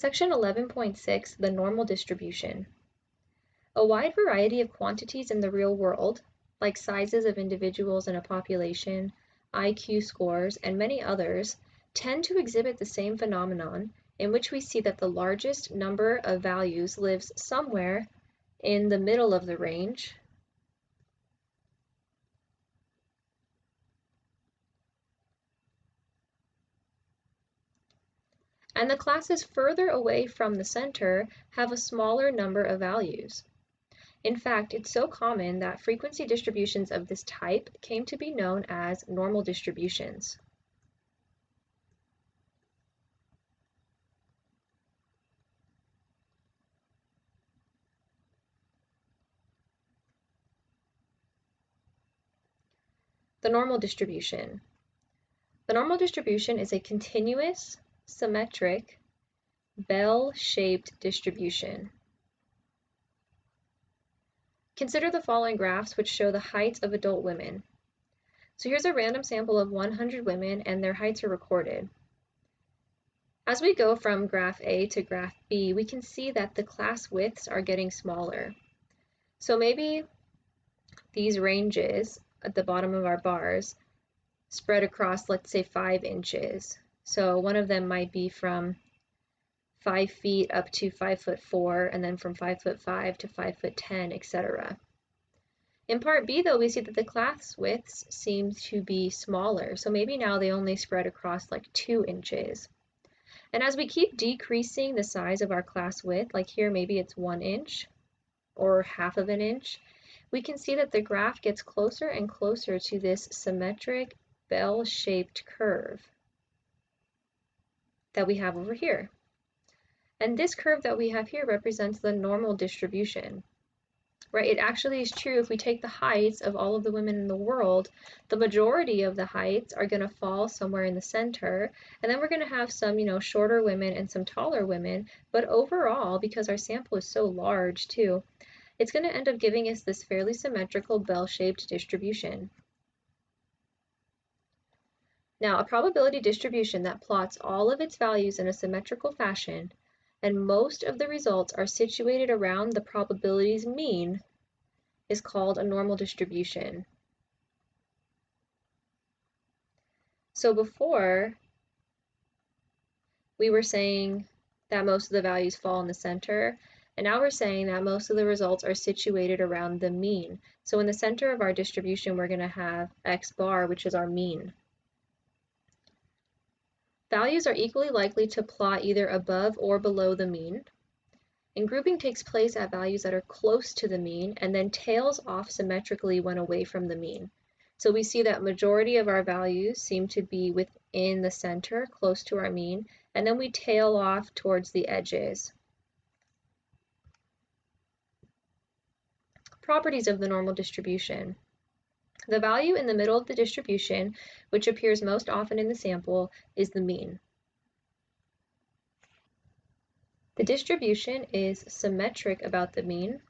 Section 11.6, the normal distribution. A wide variety of quantities in the real world, like sizes of individuals in a population, IQ scores, and many others, tend to exhibit the same phenomenon in which we see that the largest number of values lives somewhere in the middle of the range, and the classes further away from the center have a smaller number of values. In fact, it's so common that frequency distributions of this type came to be known as normal distributions. The normal distribution. The normal distribution is a continuous, symmetric, bell-shaped distribution. Consider the following graphs which show the heights of adult women. So here's a random sample of 100 women and their heights are recorded. As we go from graph A to graph B, we can see that the class widths are getting smaller. So maybe these ranges at the bottom of our bars spread across, let's say, 5 inches. So one of them might be from 5 feet up to 5'4", and then from 5'5" to 5'10", etc. In part B, though, we see that the class widths seem to be smaller. So maybe now they only spread across like 2 inches. And as we keep decreasing the size of our class width, like here maybe it's 1 inch or half of an inch, we can see that the graph gets closer and closer to this symmetric bell-shaped curve that we have over here. And this curve that we have here represents the normal distribution, right? It actually is true if we take the heights of all of the women in the world, the majority of the heights are going to fall somewhere in the center, and then we're going to have some, shorter women and some taller women, but overall, because our sample is so large too, it's going to end up giving us this fairly symmetrical bell-shaped distribution. Now, a probability distribution that plots all of its values in a symmetrical fashion, and most of the results are situated around the probability's mean, is called a normal distribution. So before, we were saying that most of the values fall in the center, and now we're saying that most of the results are situated around the mean. So in the center of our distribution, we're going to have x bar, which is our mean. Values are equally likely to plot either above or below the mean. And grouping takes place at values that are close to the mean and then tails off symmetrically when away from the mean. So we see that majority of our values seem to be within the center, close to our mean, and then we tail off towards the edges. Properties of the normal distribution. The value in the middle of the distribution, which appears most often in the sample, is the mean. The distribution is symmetric about the mean.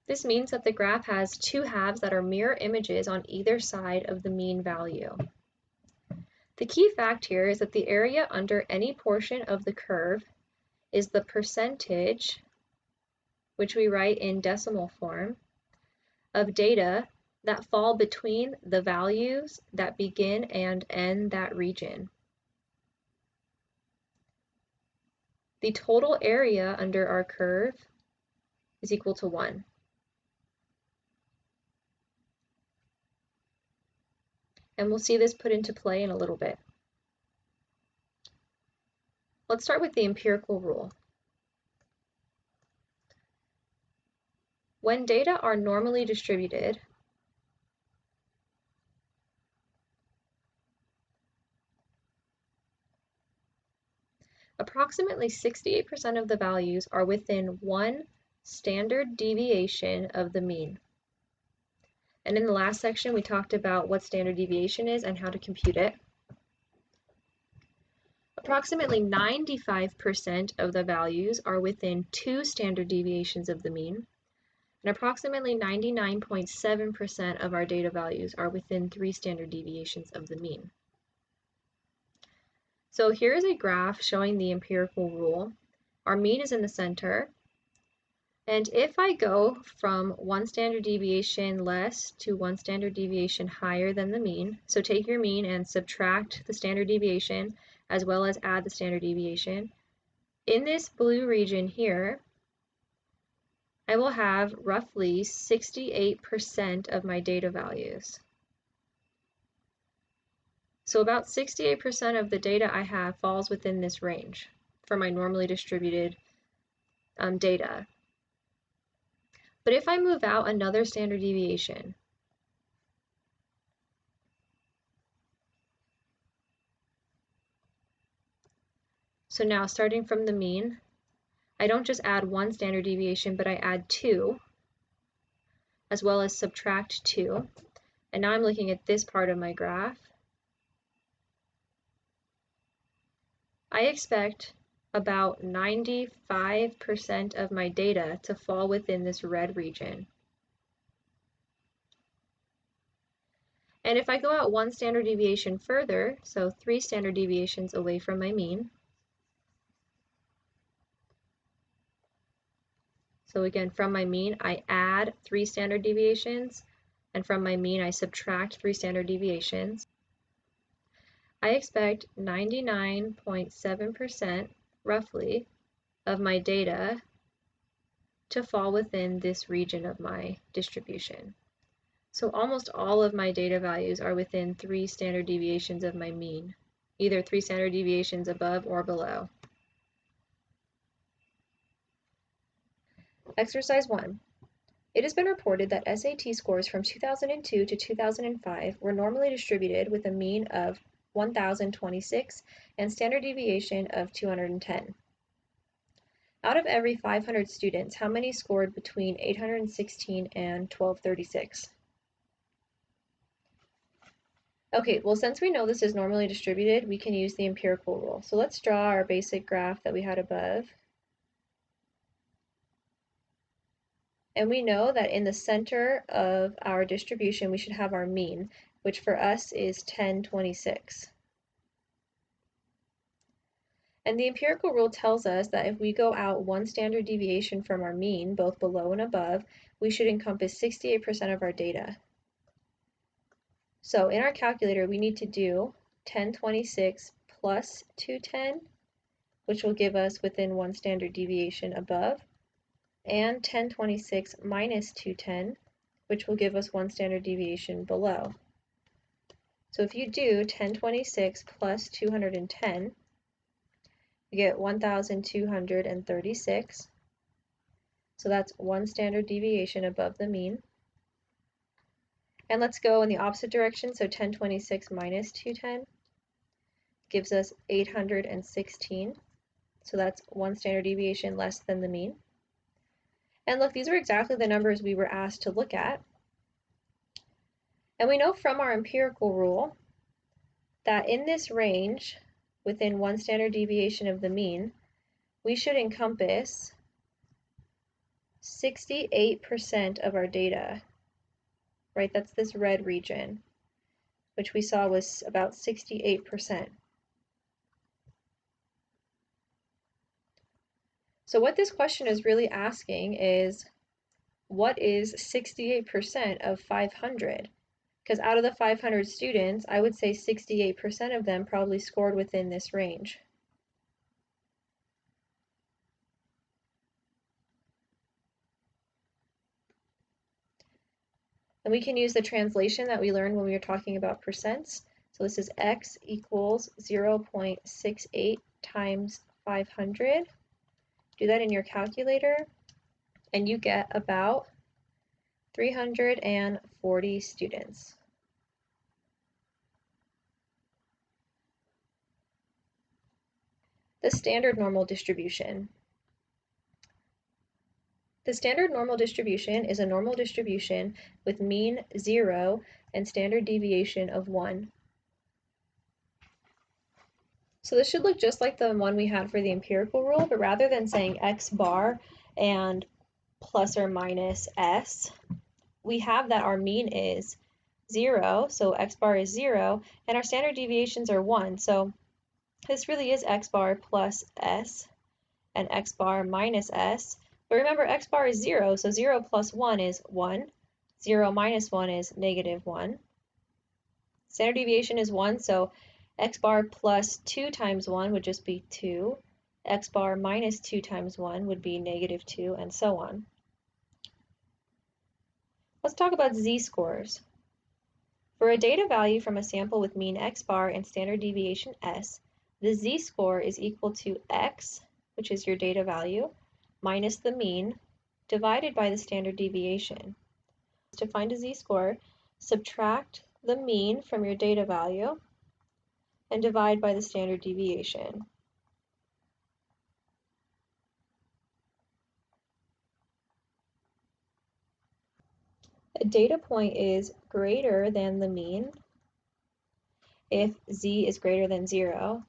This means that the graph has two halves that are mirror images on either side of the mean value. The key fact here is that the area under any portion of the curve is the percentage, which we write in decimal form, of data that fall between the values that begin and end that region. The total area under our curve is equal to 1. And we'll see this put into play in a little bit. Let's start with the empirical rule. When data are normally distributed, approximately 68% of the values are within 1 standard deviation of the mean. And in the last section, we talked about what standard deviation is and how to compute it. Approximately 95% of the values are within 2 standard deviations of the mean, and approximately 99.7% of our data values are within 3 standard deviations of the mean. So here is a graph showing the empirical rule. Our mean is in the center. And if I go from 1 standard deviation less to 1 standard deviation higher than the mean, so take your mean and subtract the standard deviation as well as add the standard deviation, in this blue region here, I will have roughly 68% of my data values. So about 68% of the data I have falls within this range for my normally distributed data. But if I move out another standard deviation, so now starting from the mean, I don't just add 1 standard deviation, but I add 2, as well as subtract 2. And now I'm looking at this part of my graph. I expect about 95% of my data to fall within this red region. And if I go out 1 standard deviation further, so 3 standard deviations away from my mean, so again, from my mean, I add 3 standard deviations, and from my mean, I subtract 3 standard deviations. I expect 99.7% roughly of my data to fall within this region of my distribution. So almost all of my data values are within 3 standard deviations of my mean, either 3 standard deviations above or below. Exercise 1. It has been reported that SAT scores from 2002 to 2005 were normally distributed with a mean of 1,026 and standard deviation of 210. Out of every 500 students, how many scored between 816 and 1236? Okay, well, since we know this is normally distributed, we can use the empirical rule. So let's draw our basic graph that we had above. And we know that in the center of our distribution, we should have our mean, which for us is 1026. And the empirical rule tells us that if we go out 1 standard deviation from our mean, both below and above, we should encompass 68% of our data. So in our calculator, we need to do 1026 plus 210, which will give us within 1 standard deviation above, and 1026 minus 210, which will give us 1 standard deviation below. So if you do 1026 plus 210, you get 1,236. So that's 1 standard deviation above the mean. And let's go in the opposite direction. So 1026 minus 210 gives us 816. So that's 1 standard deviation less than the mean. And look, these are exactly the numbers we were asked to look at. And we know from our empirical rule that in this range, within 1 standard deviation of the mean, we should encompass 68% of our data, right? That's this red region, which we saw was about 68%. So what this question is really asking is, what is 68% of 500? Because out of the 500 students, I would say 68% of them probably scored within this range. And we can use the translation that we learned when we were talking about percents. So this is x equals 0.68 times 500. Do that in your calculator, and you get about 340 students. The standard normal distribution. The standard normal distribution is a normal distribution with mean 0 and standard deviation of 1. So this should look just like the one we had for the empirical rule, but rather than saying x bar and plus or minus s, we have that our mean is 0, so x bar is 0, and our standard deviations are 1. So this really is x bar plus s and x bar minus s. But remember, x bar is 0, so 0 plus 1 is 1. 0 minus 1 is negative 1. Standard deviation is 1, so x bar plus 2 times 1 would just be 2. X bar minus 2 times 1 would be negative 2, and so on. Let's talk about z-scores. For a data value from a sample with mean x bar and standard deviation s, the z-score is equal to x, which is your data value, minus the mean, divided by the standard deviation. To find a z-score, subtract the mean from your data value and divide by the standard deviation. A data point is greater than the mean if z is greater than 0,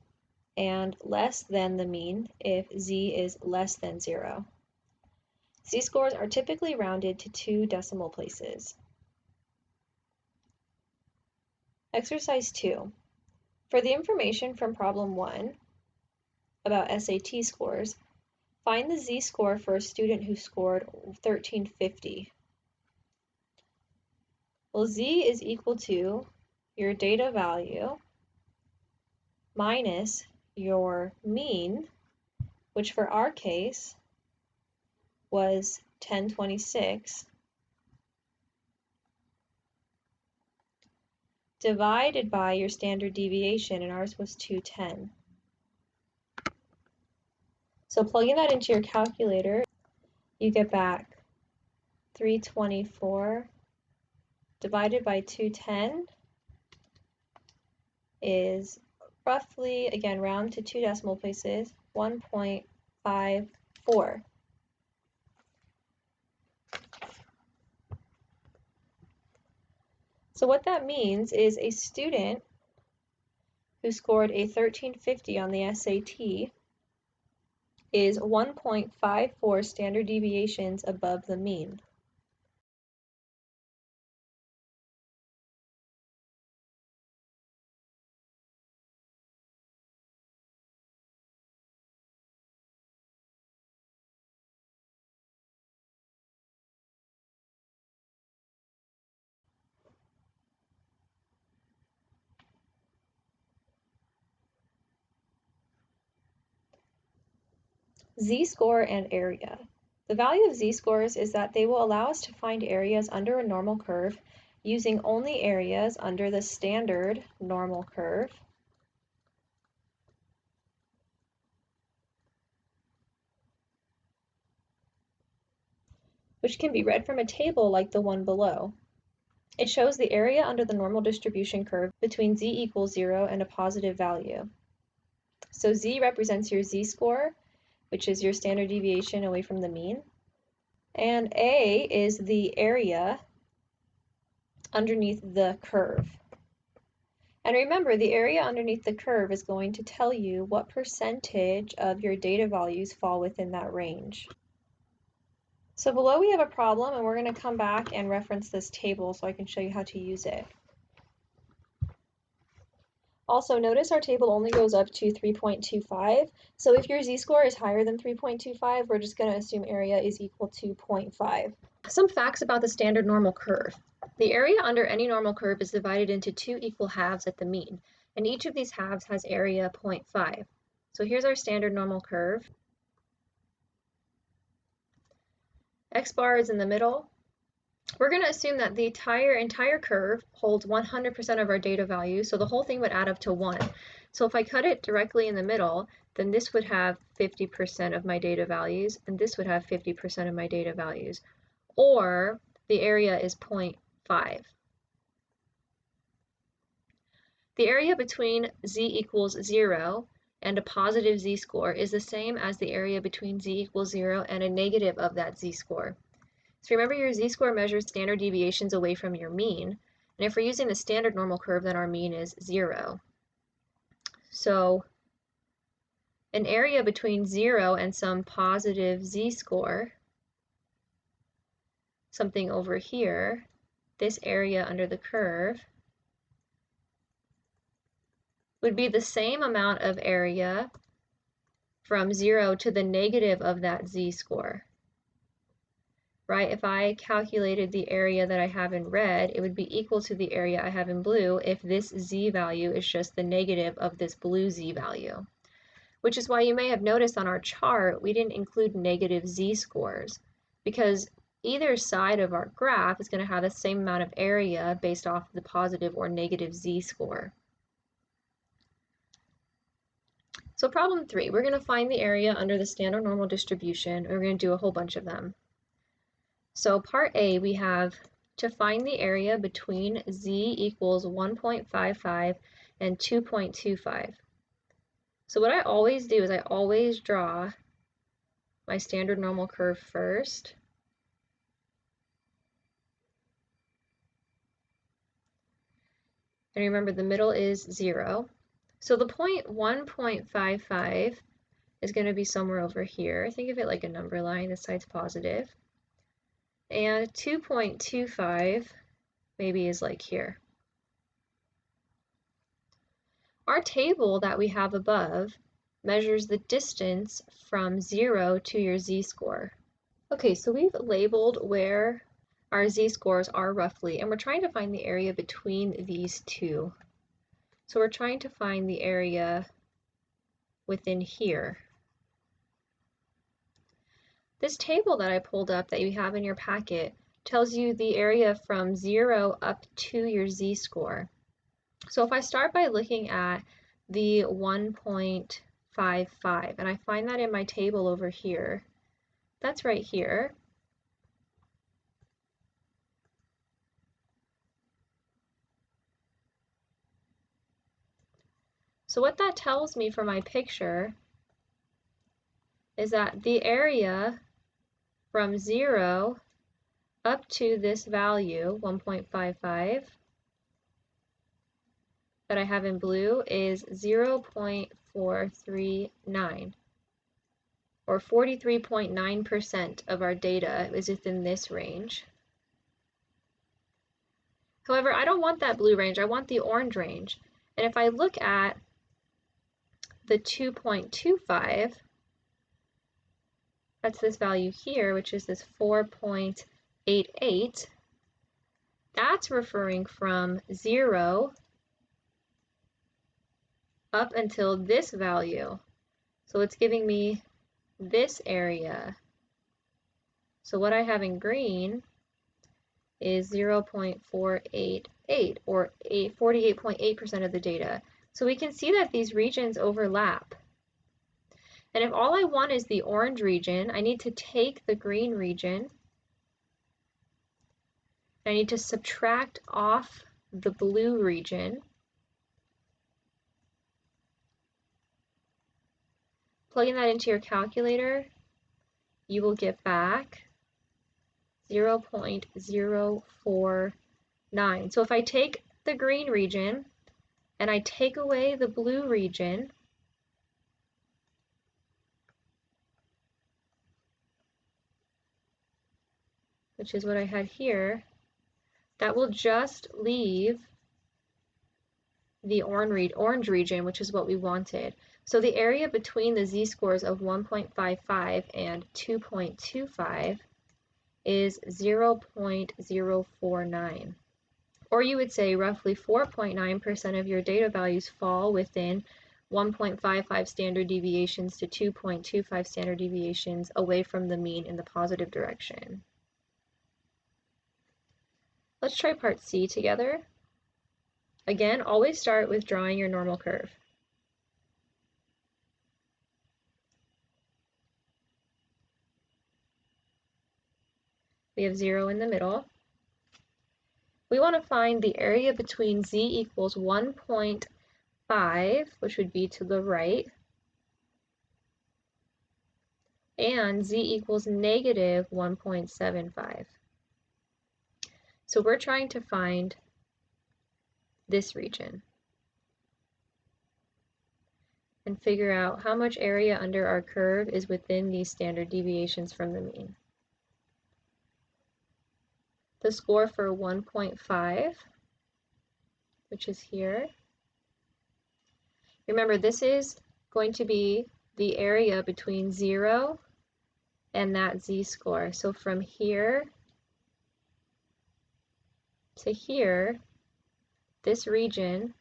and less than the mean if z is less than 0. Z-scores are typically rounded to 2 decimal places. Exercise 2. For the information from problem 1 about SAT scores, find the z-score for a student who scored 1350. Well, z is equal to your data value minus your mean, which for our case was 1026, divided by your standard deviation, and ours was 210. So plugging that into your calculator, you get back 324 divided by 210 is roughly, again, round to 2 decimal places, 1.54. So what that means is a student who scored a 1350 on the SAT is 1.54 standard deviations above the mean. Z-score and area. The value of z-scores is that they will allow us to find areas under a normal curve using only areas under the standard normal curve, which can be read from a table like the one below. It shows the area under the normal distribution curve between z equals 0 and a positive value. So z represents your z-score, which is your standard deviation away from the mean. And A is the area underneath the curve. And remember, the area underneath the curve is going to tell you what percentage of your data values fall within that range. So below we have a problem, and we're going to come back and reference this table so I can show you how to use it. Also, notice our table only goes up to 3.25, so if your z-score is higher than 3.25, we're just going to assume area is equal to 0.5. Some facts about the standard normal curve. The area under any normal curve is divided into 2 equal halves at the mean, and each of these halves has area 0.5. So here's our standard normal curve. X bar is in the middle. We're going to assume that the entire curve holds 100% of our data value, so the whole thing would add up to 1. So if I cut it directly in the middle, then this would have 50% of my data values, and this would have 50% of my data values. Or the area is 0.5. The area between z equals 0 and a positive z-score is the same as the area between z equals 0 and a negative of that z-score. So remember, your z-score measures standard deviations away from your mean, and if we're using the standard normal curve, then our mean is 0. So an area between 0 and some positive z-score, something over here, this area under the curve, would be the same amount of area from 0 to the negative of that z-score, right? If I calculated the area that I have in red, it would be equal to the area I have in blue if this z value is just the negative of this blue z value. Which is why you may have noticed on our chart, we didn't include negative z-scores, because either side of our graph is going to have the same amount of area based off the positive or negative z-score. So problem 3, we're going to find the area under the standard normal distribution, and we're going to do a whole bunch of them. So part A, we have to find the area between z equals 1.55 and 2.25. So what I always do is I always draw my standard normal curve first. And remember, the middle is 0. So the point 1.55 is going to be somewhere over here. Think of it like a number line. This side's positive. And 2.25 maybe is like here. Our table that we have above measures the distance from 0 to your z-score. Okay, so we've labeled where our z-scores are roughly, and we're trying to find the area between these two. So we're trying to find the area within here. This table that I pulled up that you have in your packet tells you the area from 0 up to your z-score. So if I start by looking at the 1.55, and I find that in my table over here, that's right here. So what that tells me for my picture is that the area from 0 up to this value, 1.55, that I have in blue is 0.439, or 43.9% of our data is within this range. However, I don't want that blue range, I want the orange range. And if I look at the 2.25, that's this value here, which is this 4.88, that's referring from 0 up until this value. So it's giving me this area. So what I have in green is 0.488, or 48.8% of the data. So we can see that these regions overlap. And if all I want is the orange region, I need to take the green region. I need to subtract off the blue region. Plugging that into your calculator, you will get back 0.049. So if I take the green region and I take away the blue region, which is what I had here, that will just leave the orange region, which is what we wanted. So the area between the z-scores of 1.55 and 2.25 is 0.049. Or you would say roughly 4.9% of your data values fall within 1.55 standard deviations to 2.25 standard deviations away from the mean in the positive direction. Let's try part C together. Again, always start with drawing your normal curve. We have 0 in the middle. We want to find the area between z equals 1.5, which would be to the right, and z equals negative 1.75. So we're trying to find this region and figure out how much area under our curve is within these standard deviations from the mean. The score for 1.5, which is here, Remember, this is going to be the area between 0 and that z-score. So from here to here, this region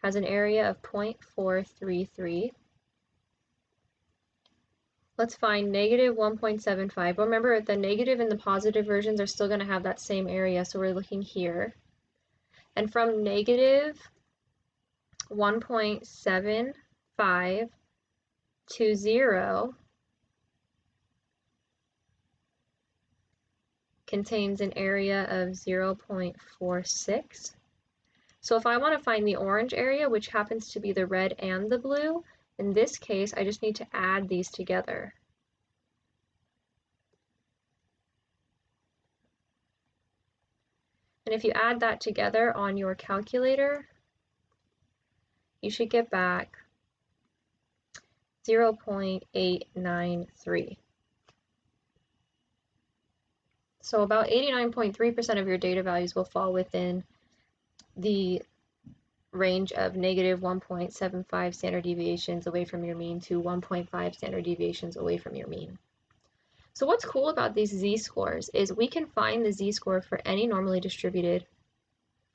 has an area of 0.433. Let's find negative 1.75. Remember, the negative and the positive versions are still going to have that same area, so we're looking here. And from negative 1.75 to 0 contains an area of 0.46. So if I want to find the orange area, which happens to be the red and the blue, in this case, I just need to add these together. And if you add that together on your calculator, you should get back 0.893. So about 89.3% of your data values will fall within the range of negative 1.75 standard deviations away from your mean to 1.5 standard deviations away from your mean. So what's cool about these z-scores is we can find the z-score for any normally distributed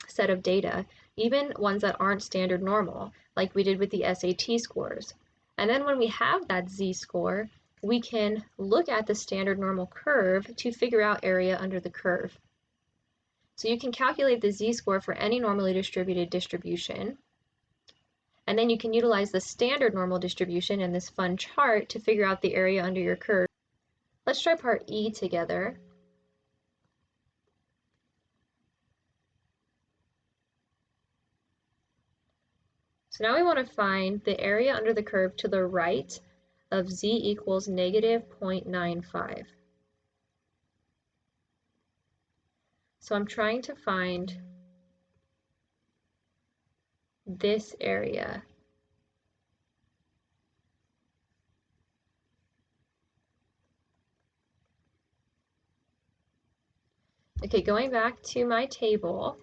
set of data, even ones that aren't standard normal, like we did with the SAT scores. And then when we have that z-score, we can look at the standard normal curve to figure out area under the curve. So you can calculate the z-score for any normally distributed distribution, and then you can utilize the standard normal distribution in this fun chart to figure out the area under your curve. Let's try part E together. So now we want to find the area under the curve to the right of z equals negative 0.95. So I'm trying to find this area. Okay, going back to my table,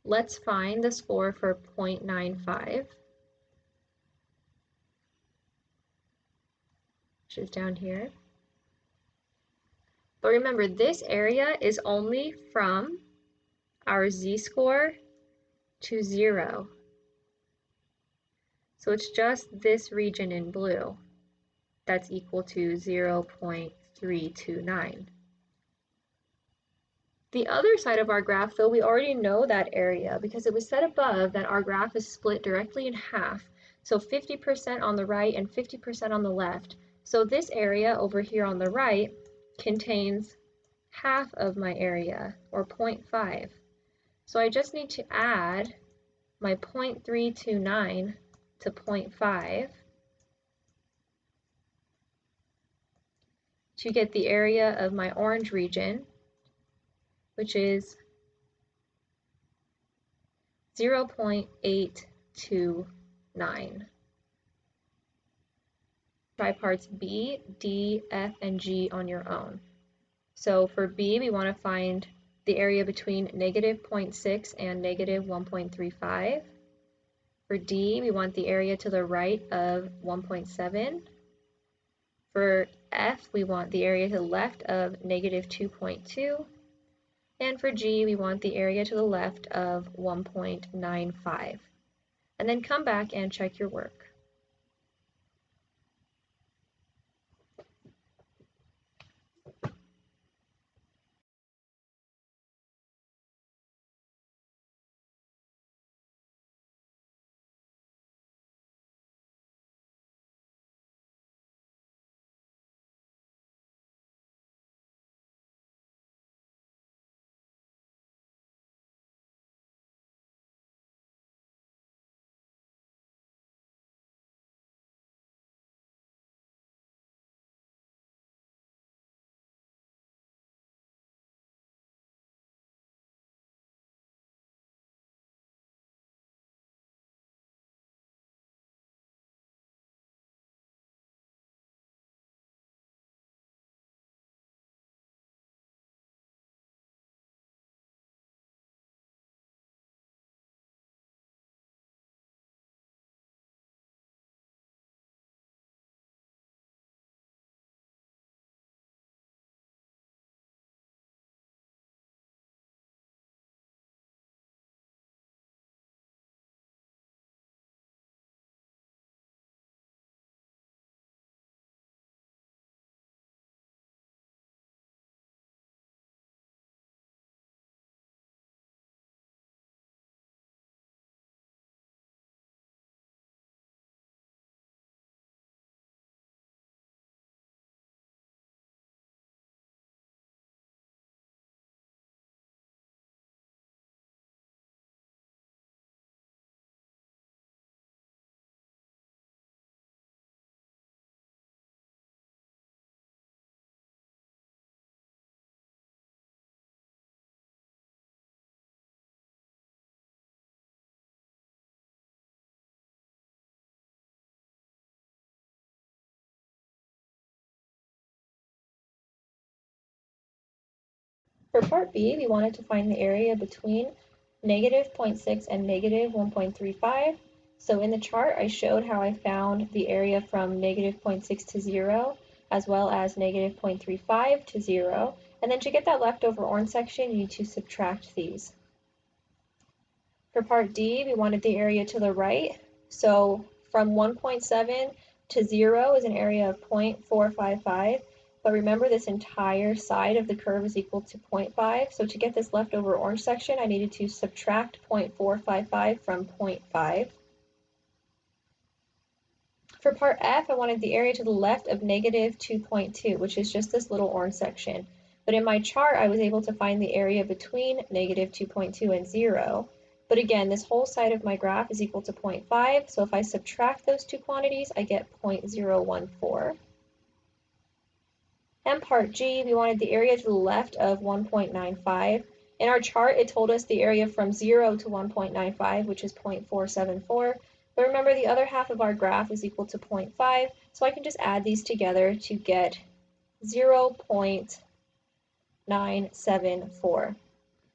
let's find the score for 0.95, which is down here. But remember, this area is only from our z-score to 0. So it's just this region in blue that's equal to 0.329. The other side of our graph, though, we already know that area because it was said above that our graph is split directly in half. So 50% on the right and 50% on the left. So this area over here on the right contains half of my area, or 0.5. So I just need to add my 0.329 to 0.5 to get the area of my orange region, which is 0.829. Try parts B, D, F, and G on your own. So for B, we want to find the area between negative 0.6 and negative 1.35. For D, we want the area to the right of 1.7. For F, we want the area to the left of negative 2.2. And for G, we want the area to the left of 1.95. And then come back and check your work. For part B, we wanted to find the area between negative 0.6 and negative 1.35. So in the chart, I showed how I found the area from negative 0.6 to 0, as well as negative 0.35 to 0. And then to get that leftover orange section, you need to subtract these. For part D, we wanted the area to the right. So from 1.7 to 0 is an area of 0.455. But remember, this entire side of the curve is equal to 0.5. So to get this leftover orange section, I needed to subtract 0.455 from 0.5. For part F, I wanted the area to the left of negative 2.2, which is just this little orange section. But in my chart, I was able to find the area between negative 2.2 and 0. But again, this whole side of my graph is equal to 0.5, so if I subtract those two quantities, I get 0.014. And part G, we wanted the area to the left of 1.95. In our chart, it told us the area from 0 to 1.95, which is 0.474. But remember, the other half of our graph is equal to 0.5, so I can just add these together to get 0.974.